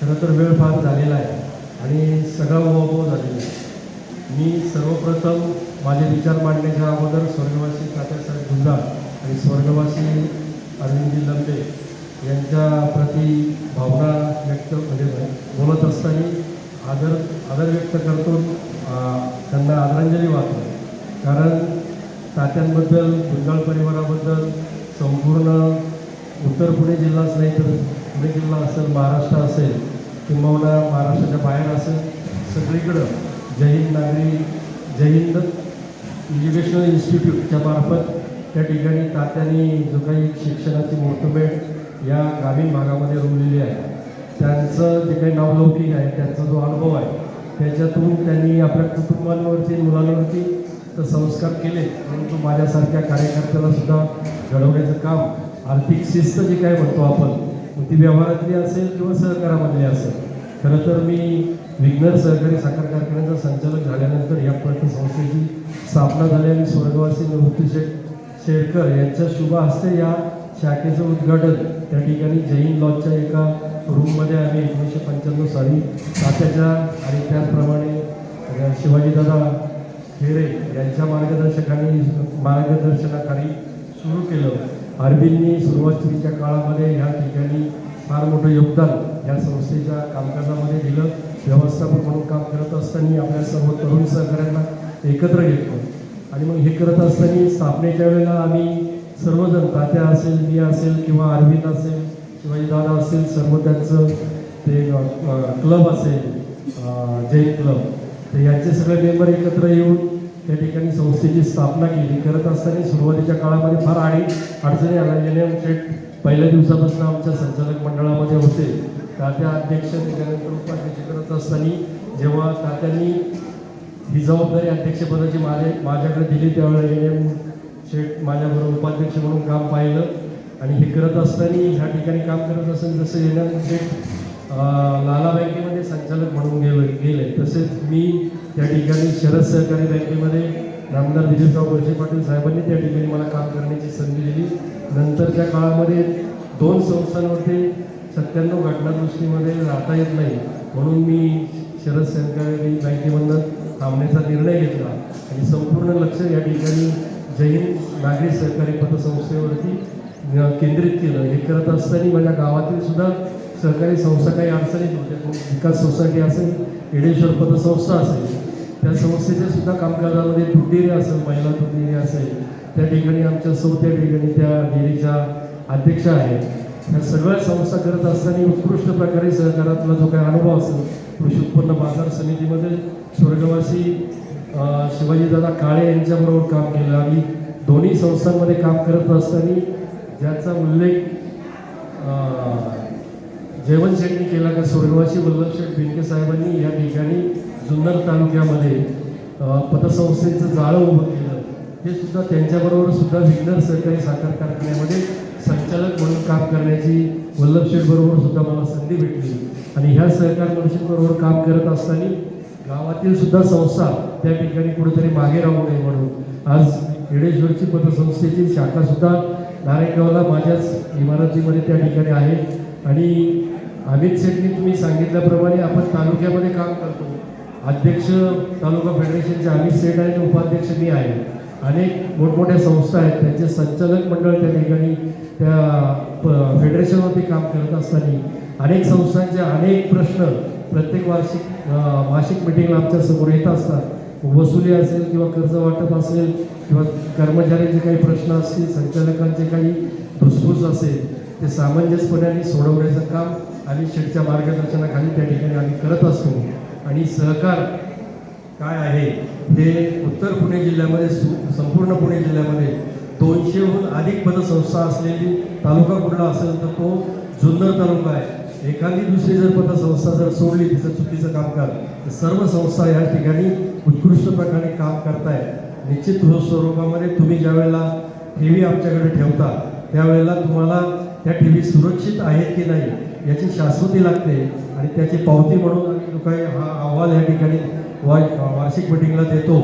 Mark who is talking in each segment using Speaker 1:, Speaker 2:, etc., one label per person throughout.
Speaker 1: खरं तर वेळ फार झालेला आहे आणि सगळा उहापोह झालेला आहे. मी सर्वप्रथम माझे विचार मांडण्याच्या अगोदर स्वर्गवासी तात्यासाहेब गुंजाळ आणि स्वर्गवासी अरविंदजी लंबे यांच्या प्रती भावना व्यक्त बोलत असताना आदर व्यक्त करतो, त्यांना आदरांजली वाहतो. कारण तात्यांबद्दल, गुंजाळ परिवाराबद्दल संपूर्ण उत्तर पुणे जिल्हाच नाही तर पुणे जिल्हा असेल, महाराष्ट्र असेल किंबहुना महाराष्ट्राच्या बाहेर असेल, सगळीकडं जय हिंद नागरी, जय हिंद एज्युकेशनल इन्स्टिट्यूटच्या मार्फत त्या ठिकाणी तात्यांनी जो काही शिक्षणाची मुहूर्तमेढ या ग्रामीण भागामध्ये रोवलेली आहे, त्यांचं जे काही नावलौकिक आहे, त्यांचा जो अनुभव आहे, त्याच्यातून त्यांनी आपल्या कुटुंबांवरती, मुलांवरती तर संस्कार केले, परंतु माझ्यासारख्या कार्यकर्त्याला सुद्धा घडवण्याचं काम, आर्थिक शिस्त जी काय म्हणतो आपण, ती व्यवहारातली असेल किंवा सहकारामधली असेल. खरं तर मी विघ्नर सहकारी साखर कारखान्याचा संचालक झाल्यानंतर या पतसंस्थेची स्थापना झाली आणि स्वर्गवासी निवृत्ती शेरकर यांच्या शुभ हस्ते या शाखेचं उद्घाटन त्या ठिकाणी जैन लॉजच्या एका रूममध्ये आम्ही 1995 साली तात्याच्या आणि त्याचप्रमाणे शिवाजीदादा खेरे यांच्या मार्गदर्शनाखाली सुरू केलं. अरविंदनी सुरुवातीच्या काळामध्ये या ठिकाणी फार मोठं योगदान या संस्थेच्या कामकाजामध्ये दिलं. व्यवस्थापक म्हणून काम करत असताना आपल्या सर्व तरुण सहकाऱ्यांना एकत्र घेतलं आणि मग हे करत असताना स्थापनेच्या वेळेला आम्ही सर्वजण, तात्या असेल, मी असेल किंवा अरविंद असेल, शिवाजीदादा असेल, सर्व त्यांचं ते क्लब असेल, जैन क्लब, तर यांचे सगळे मेंबर एकत्र येऊन त्या ठिकाणी संस्थेची स्थापना केली. करत असताना सुरुवातीच्या काळामध्ये फार अडचणी आल्या. NM शेठ पहिल्या दिवसापासून आमच्या संचालक मंडळामध्ये होते. तात्या अध्यक्ष, त्याच्यानंतर उपाध्यक्ष करत असताना जेव्हा तात्यांनी ही जबाबदारी अध्यक्षपदाची माझ्याकडे दिली, त्यावेळेला NM शेठ माझ्याबरोबर उपाध्यक्ष म्हणून काम पाहिलं आणि हे करत असताना ह्या ठिकाणी काम करत असताना जसं NM शेठ लाला बँकेमध्ये संचालक म्हणून गेले, तसेच मी त्या ठिकाणी शरद सहकारी बँकेमध्ये नामदार दिलीपराव वळसे पाटील साहेबांनी त्या ठिकाणी मला काम करण्याची संधी दिली. नंतरच्या काळामध्ये 2 संस्थांवरती 97 घटनादृष्टीमध्ये राहता येत नाही, म्हणून मी शरद सहकारी बँकेमधून थांबण्याचा निर्णय घेतला आणि संपूर्ण लक्ष या ठिकाणी जैन नागरी सहकारी पतसंस्थेवरती केंद्रित केलं. हे करत असताना माझ्या गावातील सुद्धा सहकारी संस्था काही अडचणीत होत्या. विकास सोसायटी असेल, येडेश्वर पतसंस्था असेल, त्या संस्थेच्या सुद्धा कामकाजामध्ये दुधडेरी असेल, महिला दुधडेरी असेल, त्या ठिकाणी आमच्या त्या ठिकाणी त्या डेअरीच्या अध्यक्ष आहेत. त्या सगळ्या संस्था करत असताना उत्कृष्ट प्रकारे सहकारातला जो काही अनुभव असेल, कृषी उत्पन्न बाजार समितीमध्ये स्वर्गवासी शिवाजीदादा काळे यांच्याबरोबर काम केलं. आम्ही दोन्ही संस्थांमध्ये काम करत असताना ज्याचा उल्लेख जयवंत शेठनी केला का स्वर्गवासी वल्लभशेठ बिनके साहेबांनी या ठिकाणी जुन्नर तालुक्यामध्ये पतसंस्थेचं जाळं उभं केलं. हे सुद्धा त्यांच्याबरोबर सुद्धा विघ्नर सहकारी साखर कारखान्यामध्ये संचालक म्हणून काम करण्याची वल्लभशेठ बरोबर सुद्धा मला संधी भेटली आणि ह्या सहकार परिषदेबरोबर काम करत असताना गावातील सुद्धा संस्था त्या ठिकाणी कुठेतरी मागे राहू नये म्हणून आज येडेश्वरची पतसंस्थेची शाखा सुद्धा नारायणगावला माझ्याच इमारतीमध्ये त्या ठिकाणी आहे. आणि अमित शेठनी तुम्ही सांगितल्याप्रमाणे आपण तालुक्यामध्ये काम करतो. अध्यक्ष तालुका फेडरेशनचे अमित शेठ आहेत, उपाध्यक्ष मी आहे. अनेक मोठमोठ्या संस्था आहेत, त्यांचे संचालक मंडळ त्या ठिकाणी त्या फेडरेशनवरती काम करत असताना अनेक संस्थांचे अनेक प्रश्न प्रत्येक मासिक मिटिंगला आमच्या समोर येत असतात. वसुली असेल किंवा कर्ज वाटप असेल किंवा कर्मचाऱ्यांचे काही प्रश्न असतील, संचालकांचे काही धुसफूस असेल, ते सामंजस्यपणे सोडवण्याचं काम अमित शेठच्या मार्गदर्शनाखाली त्या ठिकाणी आम्ही करत असतो. आणि सहकार काय आहे ते उत्तर पुणे जिल्ह्यामध्ये, संपूर्ण पुणे जिल्ह्यामध्ये 200हून अधिक पतसंस्था असलेली तालुका कुठला असेल तर तो जुन्नर तालुका आहे. एखादी दुसरी जर पतसंस्था जर सोडली तिचं चुकीचं कामकाज, तर सर्व संस्था या ठिकाणी उत्कृष्ट प्रकारे काम करताय. निश्चित स्वरूपामध्ये तुम्ही ज्या वेळेला ठेवी आमच्याकडे ठेवता त्यावेळेला तुम्हाला त्या ठेवी सुरक्षित आहेत की नाही याची शाश्वती लागते आणि त्याची पावती म्हणून आम्ही जो काही हा अहवाल या ठिकाणी वार्षिक मिटिंगला देतो,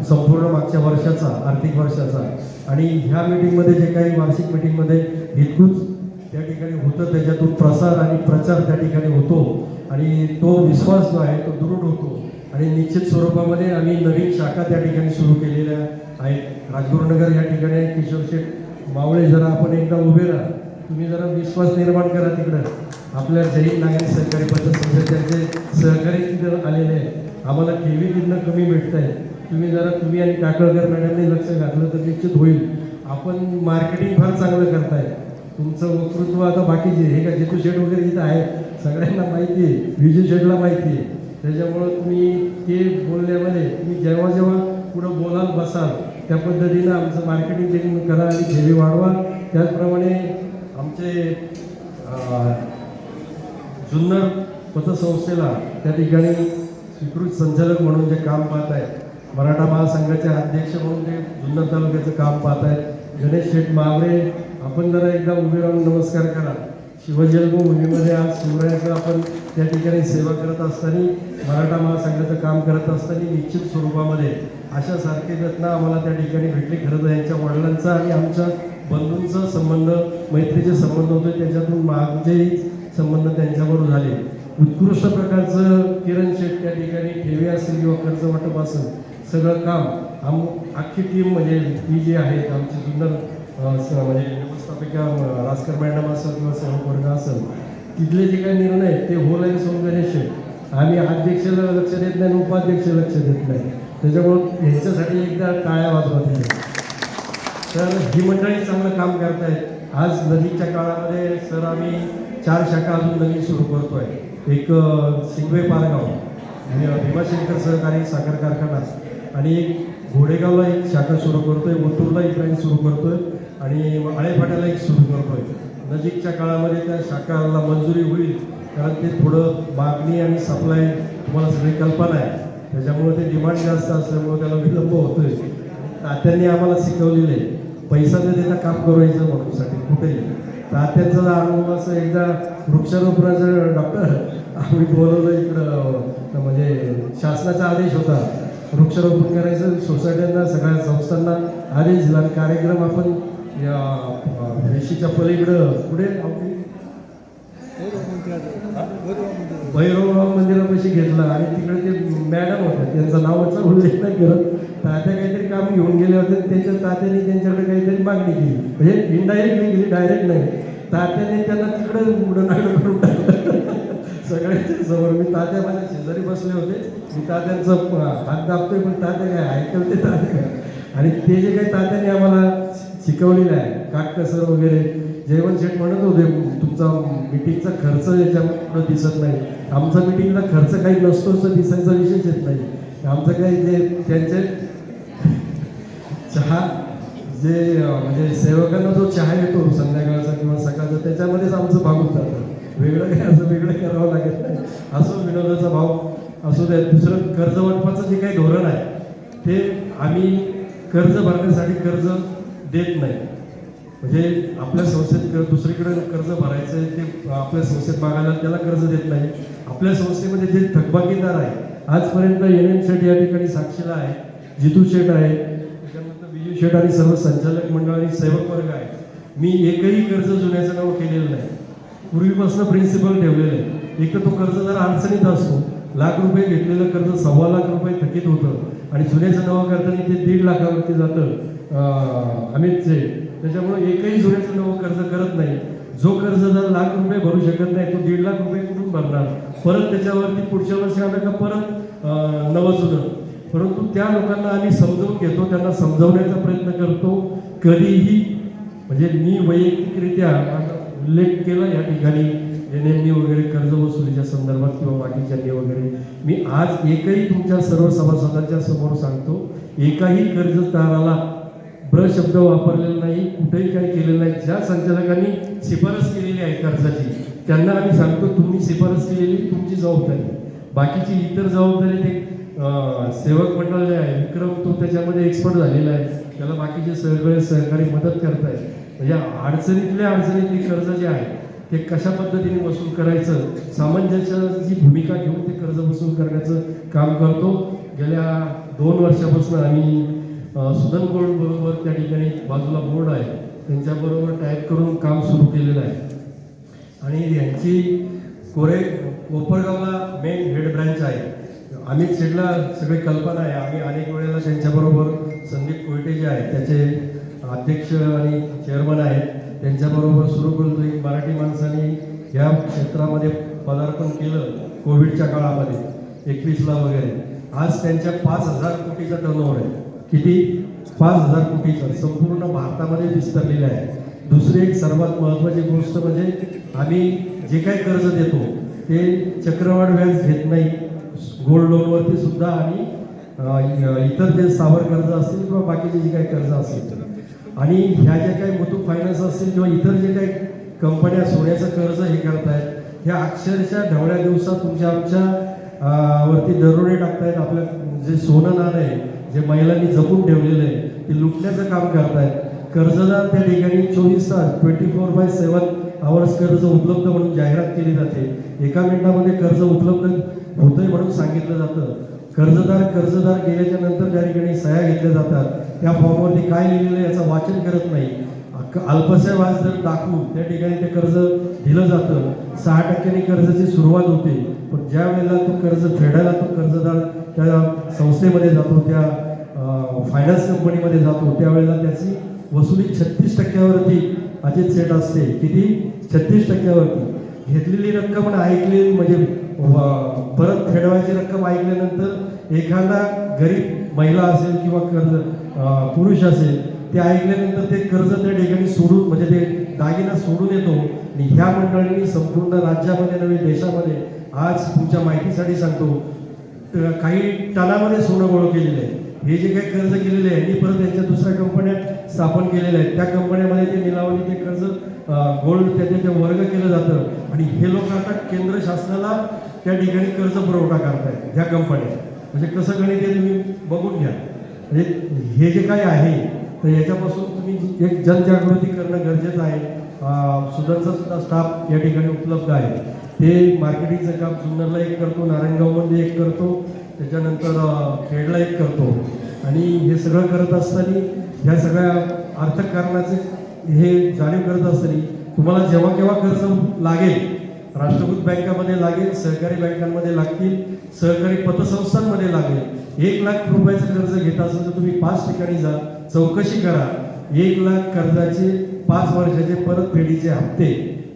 Speaker 1: संपूर्ण मागच्या वर्षाचा, आर्थिक वर्षाचा. आणि ह्या मिटिंगमध्ये जे काही वार्षिक मिटिंगमध्ये हितगुज त्या ठिकाणी होतं, त्याच्यातून प्रसार आणि प्रचार त्या ठिकाणी होतो. आणि तो विश्वास जो आहे तो दृढ होतो आणि निश्चित स्वरूपामध्ये आम्ही नवीन शाखा त्या ठिकाणी सुरू केलेल्या आहेत. राजगुरुनगर या ठिकाणी किशोर शेठ मावळे, जरा आपण एकदा उभे राहा, तुम्ही जरा विश्वास निर्माण करा तिकडं. आपल्या जैन नागरी सहकारी पद्धत संघटनेचे सहकारी तिथं आलेले आहेत. आम्हाला ठेवी तिथनं कमी भेटत आहे. तुम्ही आणि काकळकर मॅडमने लक्ष घातलं तर निश्चित होईल. आपण मार्केटिंग फार चांगलं करताय. तुमचं वक्तृत्व आता बाकीचे हे का जितू शेठ वगैरे इथं आहे, सगळ्यांना माहिती आहे, विजय शेठला माहिती आहे. त्याच्यामुळं तुम्ही ते बोलण्यामध्ये तुम्ही जेव्हा जेव्हा पुढं बोलाल बसाल त्या पद्धतीनं आमचं मार्केटिंग त्यांनी करा आणि ठेवी वाढवा. त्याचप्रमाणे आमचे जुन्नर पतसंस्थेला त्या ठिकाणी स्वीकृत संचालक म्हणून जे काम पाहत आहेत, मराठा महासंघाचे अध्यक्ष म्हणून ते जुन्नर तालुक्याचं काम पाहत आहेत गणेश शेठ मावळे, आपण जरा एकदा उभे राहून नमस्कार करा. शिवजन्मभूमीमध्ये आज शिवरायाचं आपण त्या ठिकाणी सेवा करत असताना, मराठा महासंघाचं काम करत असताना निश्चित स्वरूपामध्ये अशा सारखे घटना आम्हाला त्या ठिकाणी भेटली. खरं तर यांच्या वडिलांचा आणि आमच्या बंधूंचा संबंध, मैत्रीचे संबंध होते, त्याच्यातून माझेही संबंध त्यांच्याबरोबर झाले. उत्कृष्ट प्रकारचं किरण शेठ त्या ठिकाणी ठेवी असेल किंवा कर्ज वाटप असेल सगळं काम अख्खी टीम म्हणजे ती जी आहेत आमची जुन्नर म्हणजे व्यवस्थापिका राजकर मॅडम असेल किंवा सहयोग वर्ग असेल, तिथले जे काही निर्णय आहेत ते होल आहे सोन गणेश शेठ. आम्ही अध्यक्षाला लक्ष देत नाही आणि उपाध्यक्ष लक्ष देत नाही. त्याच्यामुळं ह्यांच्यासाठी एकदा टाळ्या वाजवा तिथे. तर ही मंडळी चांगलं काम करतायत. आज नदीच्या काळामध्ये सर आम्ही 4 शाखा अजून नवीन सुरू करतोय. एक शिंगवे पारगाव, भीमाशंकर सहकारी साखर कारखाना, आणि एक घोडेगावला एक शाखा सुरू करतोय, ओतूरला एक लाईन सुरू करतोय आणि आळेफाट्याला एक सुरू करतोय. नजीकच्या काळामध्ये त्या शाखाला मंजुरी होईल, कारण ते थोडं मागणी आणि सप्लाय तुम्हाला सगळी कल्पना आहे, त्याच्यामुळे ते डिमांड जास्त असल्यामुळे त्याला विलंब होतोय. तात्यांनी आम्हाला शिकवलेलं आहे पैसा न देता काम करायचं म्हणूनसाठी कुठेही. तात्यांचा अनुभव असं, एकदा वृक्षारोपणाचं डॉक्टर आम्ही बोलवलं इकडं, म्हणजे शासनाचा आदेश होता वृक्षारोपण करायचं, सोसायट्यांना सगळ्या संस्थांना आदेश दिला. कार्यक्रम आपण या वेशीच्या पलीकडं पुढे भैरवराव मंदिरापाशी घेतला आणि तिकडे ते मॅडम होत्या, त्यांचा नावाचा उल्लेख नाही करत, तात्या काहीतरी काम घेऊन गेले होते. त्यांच्या तात्याने त्यांच्याकडे काहीतरी मागणी केली, म्हणजे इनडायरेक्टली केली, डायरेक्ट नाही. तात्याने त्यांना तिकडे उडून करून टाकलं सगळ्यांच्या समोर. मी तात्या माझ्या शेजारी बसले होते, मी तात्यांचं हात दाबतोय, पण तात्या काय ऐकलं ते तात्या काय. आणि ते जे काही तात्याने आम्हाला शिकवलेलं आहे, काटकर सर वगैरे, जयवंत शेठ म्हणत होते तुमचा मिटिंगचा खर्च याच्यामुळे दिसत नाही. आमचा मिटिंगला खर्च काही नसतो असं दिसायचा विषयच येत नाही. आमचं काही जे त्यांचे चहा जे म्हणजे सेवकांना जो चहा येतो संध्याकाळचा किंवा सकाळचा, त्याच्यामध्येच आमचं भागून जातं. वेगळं काही असं वेगळं करावं लागत नाही. असं विनोदाचा भाव असू द्या. दुसरं कर्ज वाटपाचं जे काही धोरण आहे ते आम्ही कर्ज भरण्यासाठी कर्ज देत नाही. म्हणजे आपल्या संस्थेत दुसरीकडे कर्ज भरायचं आहे ते आपल्या संस्थेत मागायला त्याला कर्ज देत नाही. आपल्या संस्थेमध्ये जे थकबाकीदार आहे, आजपर्यंत NM शेठ या ठिकाणी साक्षीला आहे, जितू शेठ आहे, त्याच्यानंतर विजू शेठ आणि सर्व संचालक मंडळ आणि सेवक वर्ग आहे. मी एकही कर्ज जुन्याचं नाव केलेलं नाही. पूर्वीपासून प्रिन्सिपल ठेवलेलं आहे. एक तर तो कर्ज जर अडचणीत असतो, ₹1,00,000 घेतलेलं कर्ज ₹1,25,00,000 थकीत होतं आणि जुन्याचं नावं करताना ते 1.5 लाखावरती जातं अमितचे. त्याच्यामुळे एकही जुन्याचं नवं कर्ज करत नाही. जो कर्ज जर ₹1,00,000 भरू शकत नाही तो ₹1.5 कुठून भरणार. परत त्याच्यावरती पुढच्या वर्षी आलं का परत नवं जुनं. परंतु त्या लोकांना आम्ही समजावून घेतो, त्यांना समजावण्याचा प्रयत्न करतो. कधीही म्हणजे मी वैयक्तिकरित्या उल्लेख केला या ठिकाणी NMनी वगैरे कर्ज वसुलीच्या संदर्भात किंवा बाकीच्यांनी वगैरे, मी आज एकही तुमच्या सर्व सभासदांच्या समोर सांगतो, एकाही कर्जदाराला शब्द वापरलेला नाही, कुठेही काही केलेलं नाही. ज्या संचालकांनी शिफारस केलेली आहे कर्जाची त्यांना आम्ही सांगतो तुम्ही शिफारस केलेली तुमची जबाबदारी, बाकीची इतर जबाबदारी ते सेवक मंडळ जे आहे विक्रम तो त्याच्यामध्ये एक्सपर्ट झालेला आहे, त्याला बाकीचे सगळे सहकारी मदत करतायत. म्हणजे अडचणीतली कर्ज जे आहे ते कशा पद्धतीने वसूल करायचं, सामंजस्याची भूमिका घेऊन ते कर्ज वसूल करण्याचं काम करतो. गेल्या 2 वर्षापासून आम्ही सुदन गोल्ड बरोबर त्या ठिकाणी बाजूला बोर्ड आहे त्यांच्याबरोबर टाईप करून काम सुरू केलेलं आहे. आणि यांची कोपरगावला मेन हेड ब्रँच आहे. अमित शेठला सगळी कल्पना आहे. आम्ही अनेक वेळेला त्यांच्याबरोबर संदीप कोयटे जे आहेत त्याचे अध्यक्ष आणि चेअरमन आहेत, त्यांच्याबरोबर सुरू करतो. एक मराठी माणसाने या क्षेत्रामध्ये पदार्पण केलं कोविडच्या काळामध्ये 21ला वगैरे. आज त्यांच्या 5,000 कोटीचा टर्नओव्हर आहे. किती? 5,000 कोटीचा संपूर्ण भारतामध्ये विस्तारलेलं आहे. दुसरी एक सर्वात महत्त्वाची गोष्ट म्हणजे आम्ही जे काही कर्ज देतो ते चक्रवाढ व्याज घेत नाही. गोल्ड लोनवरती सुद्धा आणि इतर जे स्थावर कर्ज असतील किंवा बाकीचे जे काही कर्ज असतील आणि ह्या ज्या काही मुथूट फायनान्स असतील किंवा इतर जे काही कंपन्या सोन्याचं कर्ज हे करतायत, ह्या अक्षरशः ढवळ्या दिवसात तुमच्या आमच्या वरती दरोडे टाकतायत. आपलं जे सोनं नाणं आहे जे महिलांनी जपून ठेवलेलं आहे ते लुटण्याचं काम करतायत. कर्जदार त्या ठिकाणी 24 तास 24/7 आवर्स कर्ज उपलब्ध म्हणून जाहिरात केली जाते. एका मिनिटामध्ये कर्ज उपलब्ध होतंय म्हणून सांगितलं जातं. कर्जदार गेल्याच्या नंतर ज्या ठिकाणी सह्या घेतल्या जातात त्या फॉर्मवरती काय लिहिलेलं आहे याचं वाचन करत नाही. अल्पसा व्याज दर दाखवून त्या ठिकाणी ते कर्ज दिलं जातं. 6% कर्जाची सुरुवात होते, पण ज्या वेळेला तो कर्ज फेडायला तो कर्जदार त्या संस्थेमध्ये जातो, त्या फायनान्स कंपनीमध्ये जातो, त्यावेळेला त्याची वसुली 36%वरती अजित सेट असते. किती? 36%वरती. घेतलेली रक्कम ऐकली म्हणजे परत फेडवायची रक्कम ऐकल्यानंतर एखादा गरीब महिला असेल किंवा पुरुष असेल ते ऐकल्यानंतर ते कर्ज त्या ठिकाणी सोडून म्हणजे ते दागिना सोडून येतो. आणि ह्या मंडळींनी संपूर्ण राज्यामध्ये नव्हे देशामध्ये आज तुमच्या माहितीसाठी सांगतो काही टनामध्ये सोनं गोळा केलेलं आहे. हे जे काही कर्ज केलेले आहे यांनी परत त्यांच्या दुसऱ्या कंपन्या स्थापन केलेल्या आहेत. त्या कंपन्यामध्ये ते निलावाने ते कर्ज गोल्ड त्याचे वर्ग केलं जातं आणि हे लोक आता केंद्र शासनाला त्या ठिकाणी कर्ज पुरवठा करतायत ह्या कंपन्या. म्हणजे कसं गणित आहे तुम्ही बघून घ्या. म्हणजे हे जे काही आहे तर याच्यापासून तुम्ही एक जनजागृती करणं गरजेचं आहे. सुदनचा सुद्धा स्टाफ या ठिकाणी उपलब्ध आहे. ते मार्केटिंगचं काम जुन्नरला एक करतो, नारायणगावमध्ये एक करतो, त्याच्यानंतर खेडला एक करतो. आणि हे सगळं करत असताना ह्या सगळ्या अर्थकारणाचे हे जाणीव करत असताना तुम्हाला जेव्हा केव्हा कर्ज लागेल, राष्ट्रीयकृत बँकामध्ये लागेल, सहकारी बँकांमध्ये लागतील, सहकारी पतसंस्थांमध्ये लागेल. 1 लाख रुपयाचं कर्ज घेत असेल तर तुम्ही 5 ठिकाणी जा, चौकशी करा. 1 लाख कर्जाचे 5 वर्षाचे परतफेडीचे हप्ते,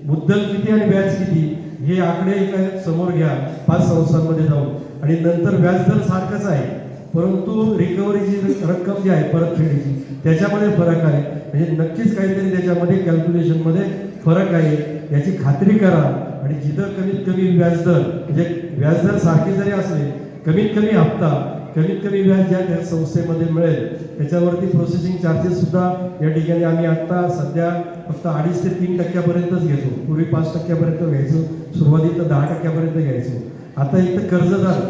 Speaker 1: मुद्दल किती आणि व्याज किती हे आकडे एका समोर घ्या 5 संस्थांमध्ये जाऊन. आणि नंतर व्याज दर सारखंच आहे, परंतु रिकव्हरीची रक्कम जी आहे परतफेडीची त्याच्यामध्ये फरक आहे. म्हणजे नक्कीच काहीतरी त्याच्यामध्ये कॅल्क्युलेशनमध्ये फरक आहे याची खात्री करा. आणि जिथं कमीत कमी व्याजदर म्हणजे व्याजदर सारखे जरी असले, कमीत कमी हप्ता, कमीत कमी व्याज ज्या त्या संस्थेमध्ये मिळेल त्याच्यावरती प्रोसेसिंग चार्जेस सुद्धा या ठिकाणी आम्ही आत्ता सध्या फक्त 2.5 ते 3% घेतो. पूर्वी 5% घ्यायचो, सुरुवातीला 10% घ्यायचो. आता इथं कर्जदार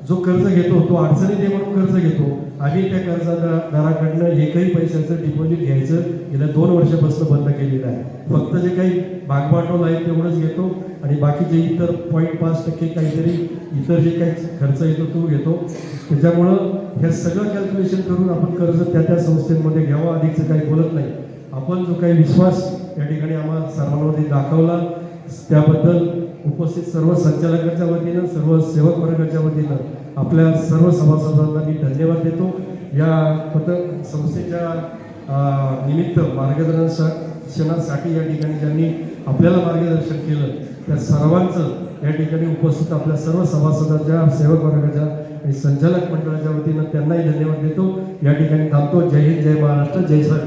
Speaker 1: जो कर्ज घेतो तो अडचणी दे म्हणून कर्ज घेतो. आम्ही त्या कर्जदाराकडनं एकही पैशाचं डिपॉझिट घ्यायचं गेल्या 2 वर्षापासून बंद केलेलं आहे. फक्त जे काही भागभांडवल आहे तेवढंच घेतो आणि बाकीचे इतर 0.5% काहीतरी इतर जे काही खर्च येतो तो घेतो. त्याच्यामुळं हे सगळं कॅल्क्युलेशन करून आपण कर्ज त्या संस्थेमध्ये घ्यावं. अधिकचं काही बोलत नाही. आपण जो काही विश्वास या ठिकाणी आम्हाला सर्वांवरती दाखवला त्याबद्दल उपस्थित सर्व संचालकांच्या वतीनं, सर्व सेवक वर्गाच्या वतीनं आपल्या सर्व सभासदांना मी धन्यवाद देतो. या संस्थेच्या निमित्त मार्गदर्शनासाठी या ठिकाणी ज्यांनी आपल्याला मार्गदर्शन केलं त्या सर्वांचं या ठिकाणी उपस्थित आपल्या सर्व सभासदांच्या, सेवक वर्गाच्या आणि संचालक मंडळाच्या वतीनं त्यांनाही धन्यवाद देतो. या ठिकाणी थांबतो. जय हिंद, जय महाराष्ट्र, जय सर.